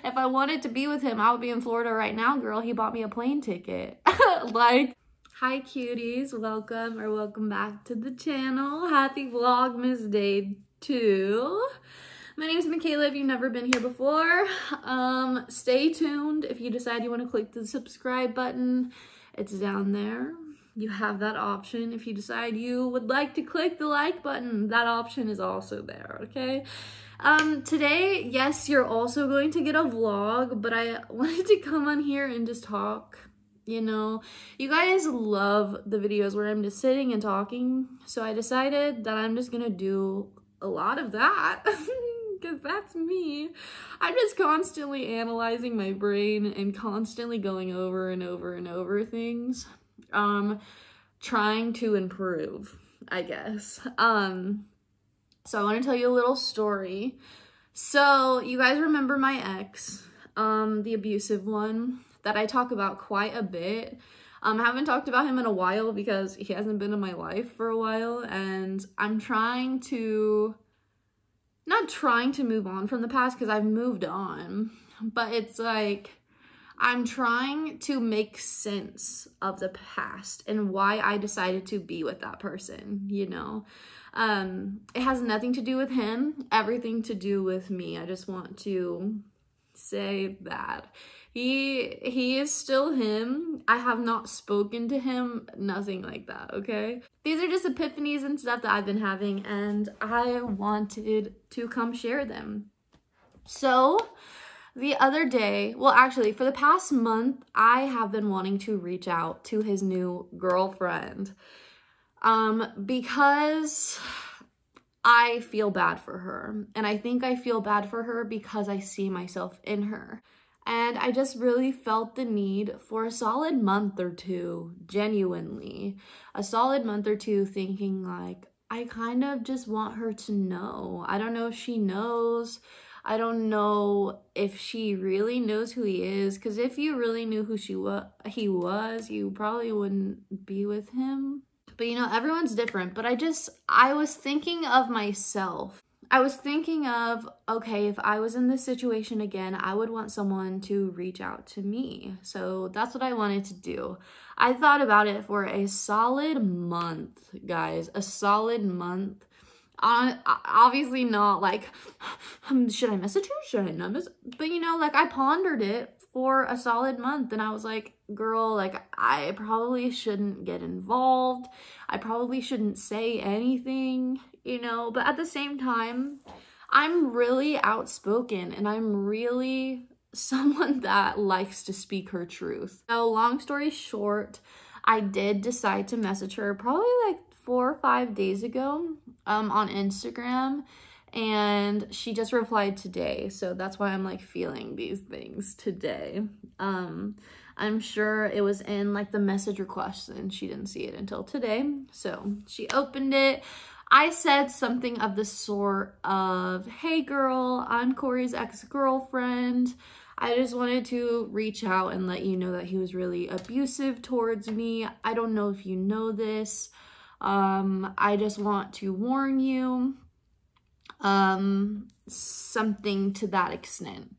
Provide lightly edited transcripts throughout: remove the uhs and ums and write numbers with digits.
If I wanted to be with him, I would be in Florida right now, girl. He bought me a plane ticket. Like, hi cuties, welcome back to the channel. Happy Vlogmas Day 2. My name is Michaela if you've never been here before. Stay tuned if you decide you want to click the subscribe button. It's down there. You have that option. If you decide you would like to click the like button, that option is also there, okay? Today, yes, you're also going to get a vlog, but I wanted to come on here and just talk. You know, you guys love the videos where I'm just sitting and talking, so I decided that I'm just gonna do a lot of that. Because that's me. I'm just constantly analyzing my brain and constantly going over and over and over things. Trying to improve, I guess. So I want to tell you a little story. So you guys remember my ex, the abusive one that I talk about quite a bit. I haven't talked about him in a while because he hasn't been in my life for a while, and I'm not trying to move on from the past because I've moved on, but it's like I'm trying to make sense of the past and why I decided to be with that person, you know. It has nothing to do with him, everything to do with me. I just want to say that he is still him. I have not spoken to him, nothing like that, okay? These are just epiphanies and stuff that I've been having, and I wanted to come share them. So the other day, well, actually for the past month, I have been wanting to reach out to his new girlfriend, because I feel bad for her, and I think I feel bad for her because I see myself in her. And I just really felt the need for a solid month or two, genuinely, a solid month or two, thinking like, I kind of just want her to know. I don't know if she knows. I don't know if she really knows who he is. Because if you really knew who he was, you probably wouldn't be with him. But you know, everyone's different. But I was thinking of myself. I was thinking of, okay, if I was in this situation again, I would want someone to reach out to me. So that's what I wanted to do. I thought about it for a solid month, guys, a solid month. Obviously not like, should I message her? Should I not message? But you know, like I pondered it for a solid month, and I was like, girl, like I probably shouldn't get involved. I probably shouldn't say anything, you know, but at the same time, I'm really outspoken and I'm really someone that likes to speak her truth. So long story short, I did decide to message her probably like 4 or 5 days ago on Instagram, and she just replied today. So that's why I'm like feeling these things today. I'm sure it was in like the message request and she didn't see it until today. So she opened it. I said something of the sort of, hey girl, I'm Corey's ex-girlfriend. I just wanted to reach out and let you know that he was really abusive towards me. I don't know if you know this. I just want to warn you. Something to that extent.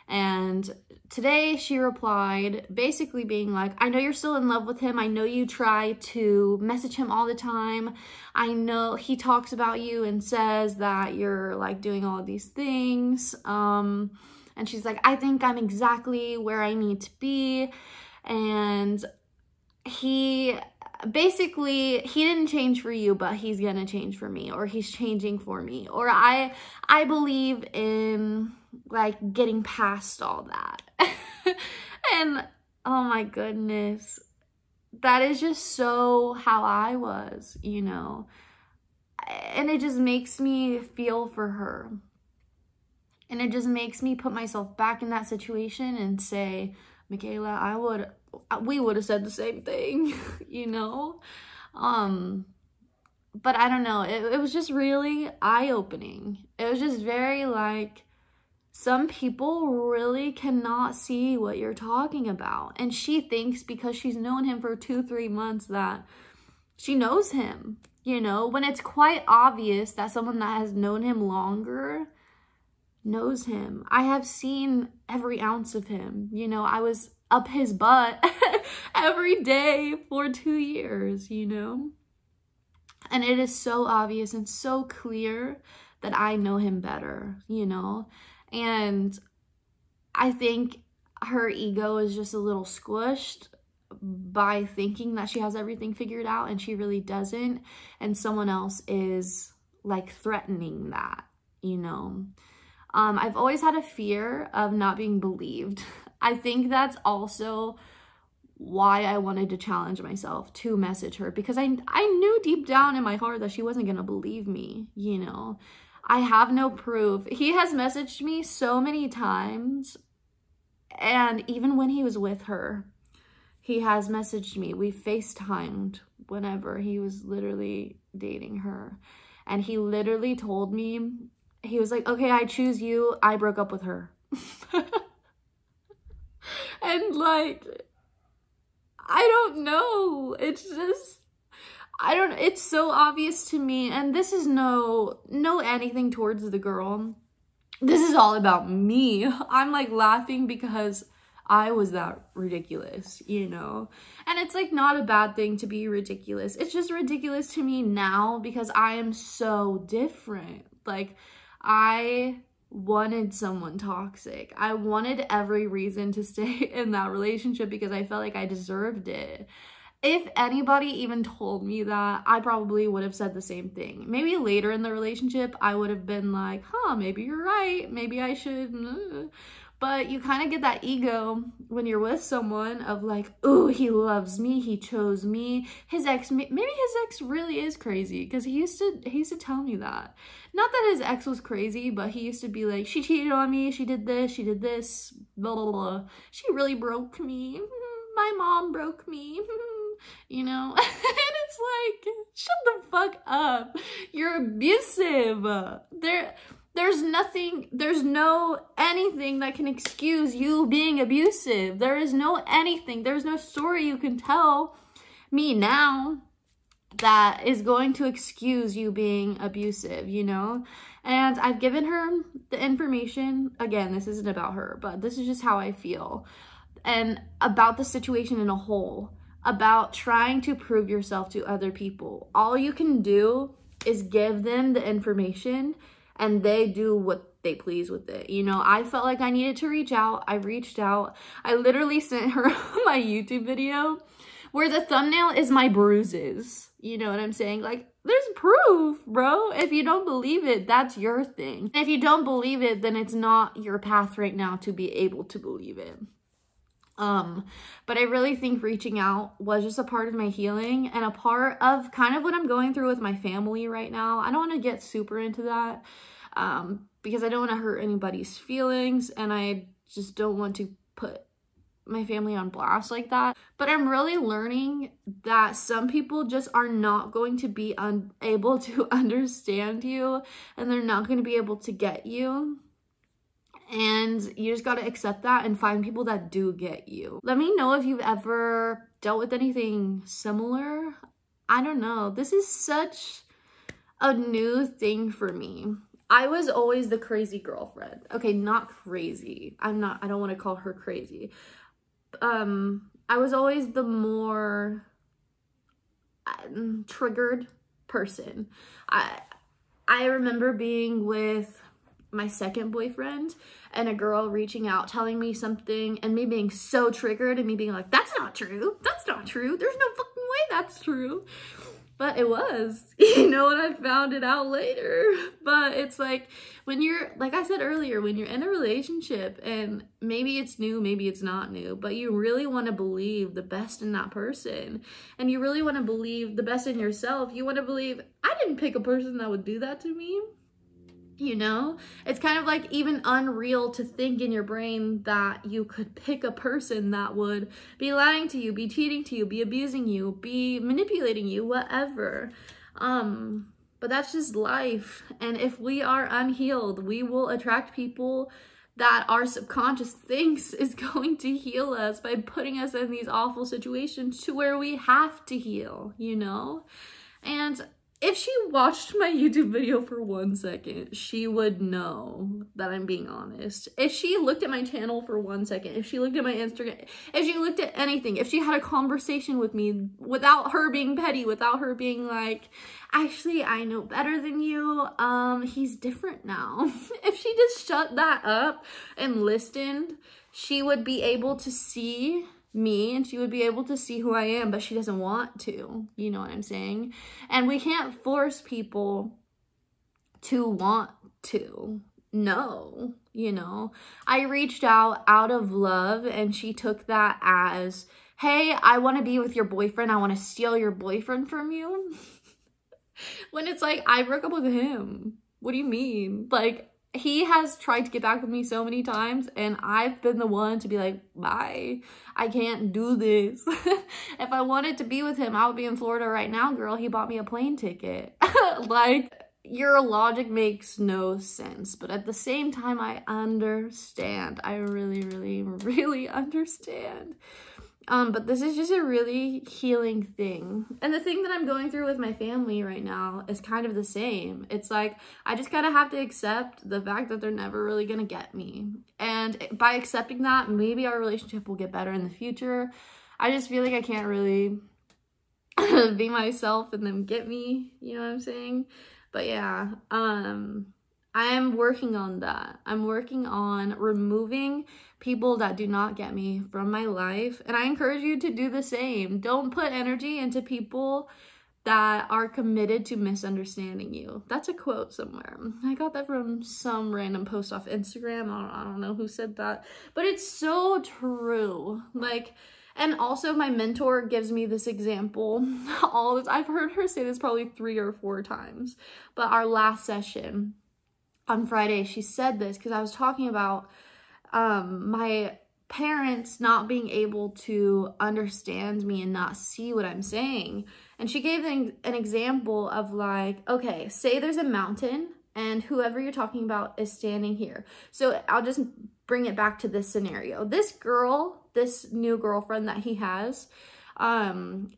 And today she replied basically being like, I know you're still in love with him. I know you try to message him all the time. I know he talks about you and says that you're like doing all of these things. And she's like, I think I'm exactly where I need to be. And he didn't change for you, but he's gonna change for me, or he's changing for me, or I believe in like getting past all that. And oh my goodness, that is just so how I was, you know, and it just makes me feel for her, and it just makes me put myself back in that situation and say, Michaela, we would have said the same thing, you know? But I don't know, it was just really eye-opening. It was just very like, some people really cannot see what you're talking about. And she thinks because she's known him for 2-3 months that she knows him, you know? When it's quite obvious that someone that has known him longer knows him. I have seen every ounce of him. You know, I was up his butt every day for 2 years, you know? And it is so obvious and so clear that I know him better, you know? And I think her ego is just a little squished by thinking that she has everything figured out, and she really doesn't. And someone else is like threatening that, you know? I've always had a fear of not being believed. I think that's also why I wanted to challenge myself to message her, because I knew deep down in my heart that she wasn't gonna believe me, you know? I have no proof. He has messaged me so many times, and even when he was with her, he has messaged me. We FaceTimed whenever he was literally dating her. And he literally told me, he was like, okay, I choose you. I broke up with her. And like, I don't know. It's just, it's so obvious to me. And this is no anything towards the girl. This is all about me. I'm like laughing because I was that ridiculous, you know? And it's like not a bad thing to be ridiculous. It's just ridiculous to me now because I am so different. Like, I wanted someone toxic. I wanted every reason to stay in that relationship because I felt like I deserved it. If anybody even told me that, I probably would have said the same thing. Maybe later in the relationship, I would have been like, huh, maybe you're right. Maybe I should. But you kind of get that ego when you're with someone of like, ooh, he loves me, he chose me. His ex, maybe his ex really is crazy, because he used to tell me that. Not that his ex was crazy, but he used to be like, she cheated on me, she did this, blah, blah, blah. She really broke me. My mom broke me. You know? And it's like, shut the fuck up. You're abusive. There's no anything that can excuse you being abusive. There is no anything. There's no story you can tell me now that is going to excuse you being abusive, you know? And I've given her the information. Again, this isn't about her, but this is just how I feel. And about the situation in a whole, about trying to prove yourself to other people. All you can do is give them the information and they do what they please with it. You know, I felt like I needed to reach out. I reached out. I literally sent her my YouTube video where the thumbnail is my bruises. You know what I'm saying? Like, there's proof, bro. If you don't believe it, that's your thing. And if you don't believe it, then it's not your path right now to be able to believe it. But I really think reaching out was just a part of my healing and a part of kind of what I'm going through with my family right now. I don't want to get super into that, because I don't want to hurt anybody's feelings, and I just don't want to put my family on blast like that. But I'm really learning that some people just are not going to be able to understand you, and they're not going to be able to get you. And you just got to accept that and find people that do get you. Let me know if you've ever dealt with anything similar. I don't know. This is such a new thing for me. I was always the crazy girlfriend. Okay, not crazy. I don't want to call her crazy. I was always the more triggered person. I remember being with my second boyfriend and a girl reaching out telling me something and me being so triggered and me being like, that's not true, that's not true, there's no fucking way that's true. But it was, you know, and I found it out later. But it's like, when you're, like I said earlier, when you're in a relationship and maybe it's new, maybe it's not new, but you really want to believe the best in that person, and you really want to believe the best in yourself. You want to believe, I didn't pick a person that would do that to me. You know, it's kind of like even unreal to think in your brain that you could pick a person that would be lying to you, be cheating to you, be abusing you, be manipulating you, whatever. But that's just life. And if we are unhealed, we will attract people that our subconscious thinks is going to heal us by putting us in these awful situations to where we have to heal, you know? And if she watched my YouTube video for 1 second, she would know that I'm being honest. If she looked at my channel for 1 second, if she looked at my Instagram, if she looked at anything, if she had a conversation with me without her being petty, without her being like, actually, I know better than you, he's different now. If she just shut that up and listened, she would be able to see me and she would be able to see who I am, but she doesn't want to, you know what I'm saying? And we can't force people to want to know, you know? I reached out of love and she took that as, hey, I want to be with your boyfriend. I want to steal your boyfriend from you. When it's like, I broke up with him. What do you mean? Like, he has tried to get back with me so many times and I've been the one to be like, bye, I can't do this. If I wanted to be with him, I would be in Florida right now, girl. He bought me a plane ticket. Like, your logic makes no sense. But at the same time, I understand. I really, really, really understand. But this is just a really healing thing. And the thing that I'm going through with my family right now is kind of the same. It's like, I just gotta have to accept the fact that they're never really gonna get me. And by accepting that, maybe our relationship will get better in the future. I just feel like I can't really be myself and them get me, you know what I'm saying? But yeah, I am working on that. I'm working on removing people that do not get me from my life. And I encourage you to do the same. Don't put energy into people that are committed to misunderstanding you. That's a quote somewhere. I got that from some random post off Instagram. I don't know who said that, but it's so true. Like, and also my mentor gives me this example all this. I've heard her say this probably 3 or 4 times, but our last session on Friday, she said this because I was talking about my parents not being able to understand me and not see what I'm saying. And she gave an example of like, okay, say there's a mountain and whoever you're talking about is standing here. So I'll just bring it back to this scenario. This girl, this new girlfriend that he has,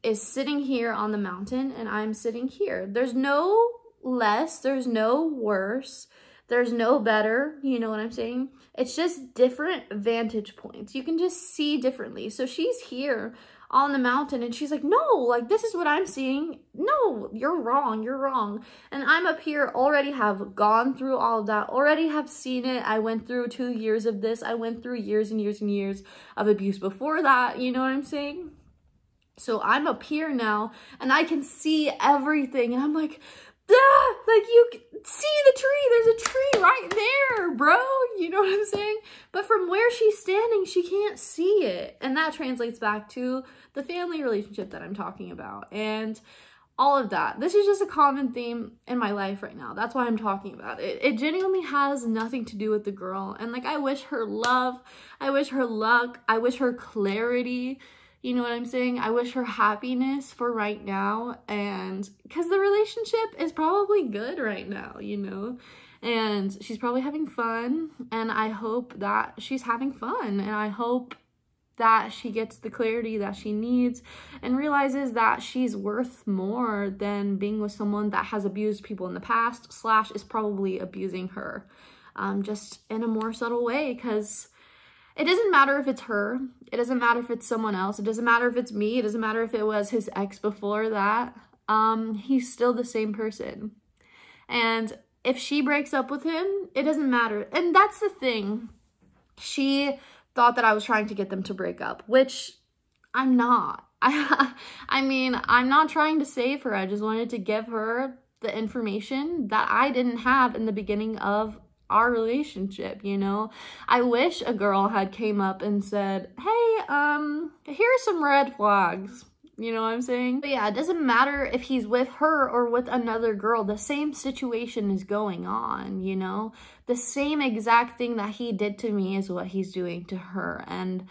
is sitting here on the mountain and I'm sitting here. There's no less, there's no worse. There's no better, you know what I'm saying? It's just different vantage points. You can just see differently. So she's here on the mountain and she's like, no, like this is what I'm seeing. No, you're wrong, you're wrong. And I'm up here, already have gone through all of that, already have seen it. I went through 2 years of this. I went through years and years and years of abuse before that, you know what I'm saying? So I'm up here now and I can see everything and I'm like, ah, like you can see the tree, there's a tree right there, bro, you know what I'm saying? But from where she's standing, she can't see it. And that translates back to the family relationship that I'm talking about and all of that. This is just a common theme in my life right now. That's why I'm talking about it. It genuinely has nothing to do with the girl. And like, I wish her love, I wish her luck, I wish her clarity. You know what I'm saying? I wish her happiness for right now, and because the relationship is probably good right now, you know, and she's probably having fun, and I hope that she's having fun, and I hope that she gets the clarity that she needs and realizes that she's worth more than being with someone that has abused people in the past / is probably abusing her, just in a more subtle way, because it doesn't matter if it's her. It doesn't matter if it's someone else. It doesn't matter if it's me. It doesn't matter if it was his ex before that. He's still the same person. And if she breaks up with him, it doesn't matter. And that's the thing. She thought that I was trying to get them to break up, which I'm not. I mean, I'm not trying to save her. I just wanted to give her the information that I didn't have in the beginning of our relationship, you know? I wish a girl had came up and said, hey, here's some red flags, you know what I'm saying? But yeah, it doesn't matter if he's with her or with another girl, the same situation is going on, you know? The same exact thing that he did to me is what he's doing to her, and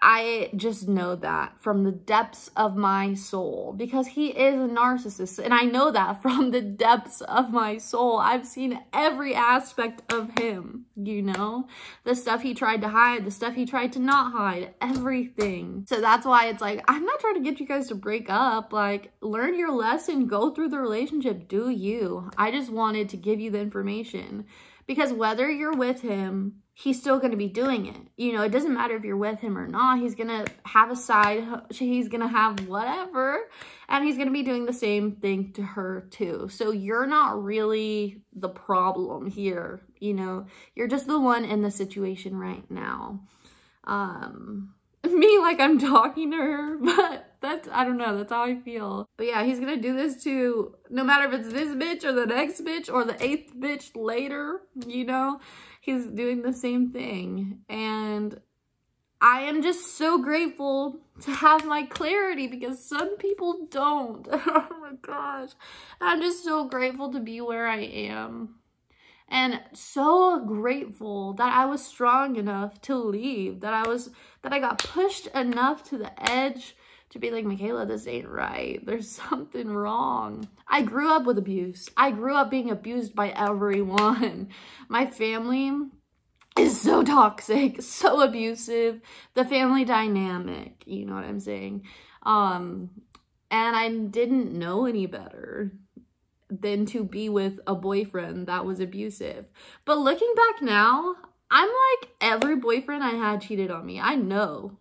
I just know that from the depths of my soul, because he is a narcissist. And I know that from the depths of my soul. I've seen every aspect of him, you know? The stuff he tried to hide, the stuff he tried to not hide, everything. So that's why it's like, I'm not trying to get you guys to break up. Like, learn your lesson, go through the relationship, do you. I just wanted to give you the information. Because whether you're with him, he's still going to be doing it. You know, it doesn't matter if you're with him or not. He's going to have a side, he's going to have whatever, and he's going to be doing the same thing to her too. So you're not really the problem here, you know. You're just the one in the situation right now. Me, like I'm talking to her, but that's, I don't know, that's how I feel. But yeah, he's gonna do this to, no matter if it's this bitch or the next bitch or the 8th bitch later, you know, he's doing the same thing. And I am just so grateful to have my clarity, because some people don't. Oh my gosh. I'm just so grateful to be where I am. And so grateful that I was strong enough to leave, that I got pushed enough to the edge to be like, Michaela, this ain't right. There's something wrong. I grew up with abuse. I grew up being abused by everyone. My family is so toxic, so abusive. The family dynamic, you know what I'm saying? And I didn't know any better than to be with a boyfriend that was abusive. But looking back now, I'm like, every boyfriend I had cheated on me. I know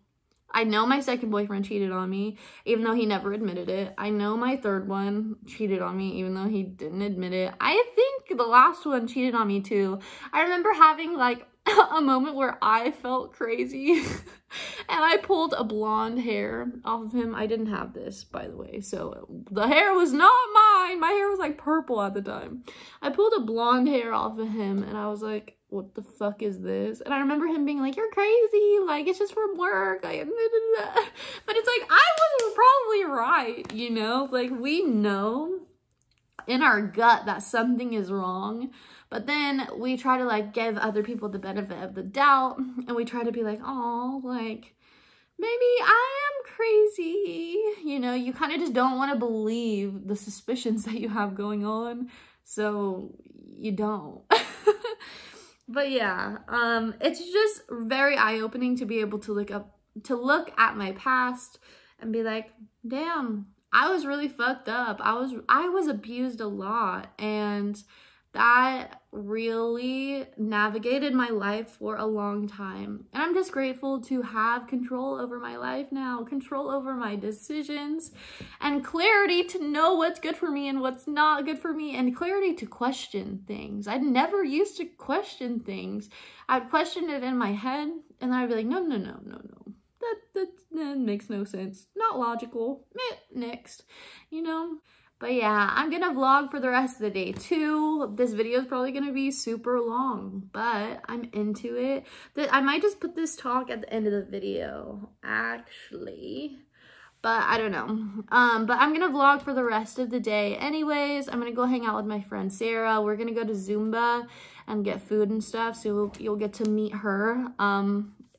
my second boyfriend cheated on me, even though he never admitted it. I know my third one cheated on me, even though he didn't admit it. I think the last one cheated on me too. I remember having like a moment where I felt crazy and I pulled a blonde hair off of him. I didn't have this, by the way, so the hair was not mine. My hair was like purple at the time. I pulled a blonde hair off of him and I was like, what the fuck is this? And I remember him being like, you're crazy, like it's just from work, like, but it's like, I was probably right, you know? Like, we know in our gut that something is wrong, but then we try to like give other people the benefit of the doubt, and we try to be like, oh, like maybe I am crazy, you know? You kind of just don't want to believe the suspicions that you have going on, so you don't. But yeah, it's just very eye-opening to be able to look at my past and be like, damn, I was really fucked up. I was abused a lot, and that really navigated my life for a long time. And I'm just grateful to have control over my life now, control over my decisions, and clarity to know what's good for me and what's not good for me, and clarity to question things. I never used to question things. I'd question it in my head, and then I'd be like, no. That makes no sense. Not logical. Next, you know? But yeah, I'm gonna vlog for the rest of the day too. This video is probably gonna be super long, but I'm into it. I might just put this talk at the end of the video, actually. But I don't know. But I'm gonna vlog for the rest of the day anyways. I'm gonna go hang out with my friend Sarah. We're gonna go to Zumba and get food and stuff, so you'll get to meet her.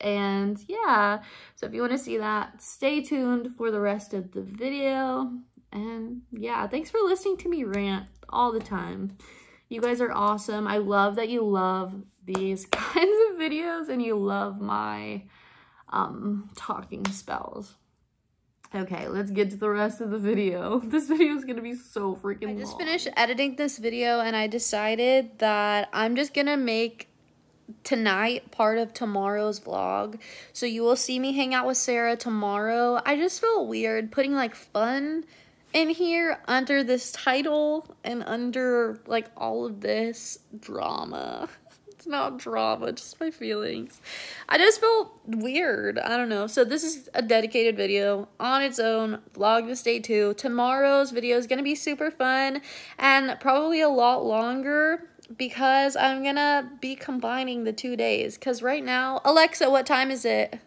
And yeah, so if you want to see that, stay tuned for the rest of the video. And yeah, thanks for listening to me rant all the time. You guys are awesome. I love that you love these kinds of videos and you love my talking spells. Okay, let's get to the rest of the video. This video is gonna be so freaking long. I just finished editing this video and I decided that I'm just gonna make tonight part of tomorrow's vlog. So you will see me hang out with Sarah tomorrow. I just felt weird putting like fun in here under this title and under like all of this drama. It's not drama, just my feelings. I just felt weird. I don't know. So this is a dedicated video on its own. VLOGMAS Day 2. Tomorrow's video is going to be super fun and probably a lot longer because I'm going to be combining the 2 days. Because right now, Alexa, what time is it?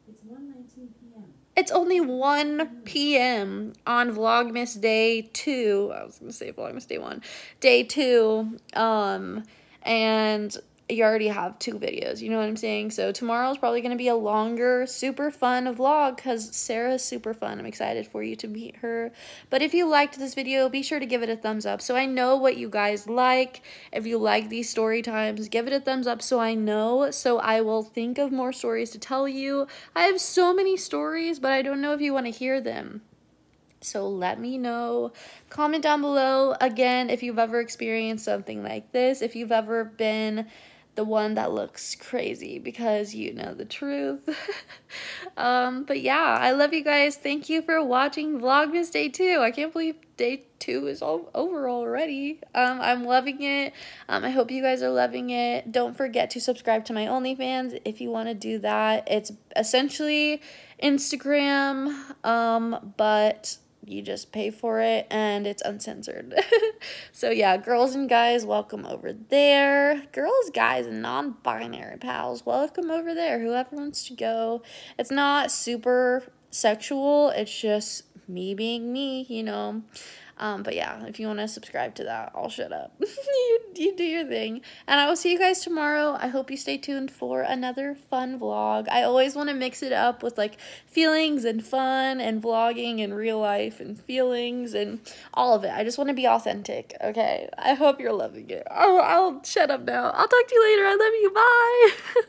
It's 1:19 p.m. It's only 1 p.m. on VLOGMAS Day 2. I was going to say VLOGMAS Day 1. Day 2. And you already have 2 videos, you know what I'm saying? So tomorrow's probably going to be a longer, super fun vlog because Sarah's super fun. I'm excited for you to meet her. But if you liked this video, be sure to give it a thumbs up so I know what you guys like. If you like these story times, give it a thumbs up so I know, so I will think of more stories to tell you. I have so many stories, but I don't know if you want to hear them. So let me know. Comment down below, again, if you've ever experienced something like this, if you've ever been the one that looks crazy, because you know the truth. But yeah, I love you guys. Thank you for watching Vlogmas Day 2. I can't believe Day 2 is all over already. I'm loving it. I hope you guys are loving it. Don't forget to subscribe to my OnlyFans if you want to do that. It's essentially Instagram, but you just pay for it and it's uncensored. So yeah, girls and guys, welcome over there. Girls, guys, and non-binary pals, welcome over there. Whoever wants to go. It's not super sexual. It's just me being me, you know. But yeah, if you want to subscribe to that, I'll shut up. you do your thing. And I will see you guys tomorrow. I hope you stay tuned for another fun vlog. I always want to mix it up with like feelings and fun and vlogging and real life and feelings and all of it. I just want to be authentic, okay? I hope you're loving it. Oh, I'll shut up now. I'll talk to you later. I love you. Bye.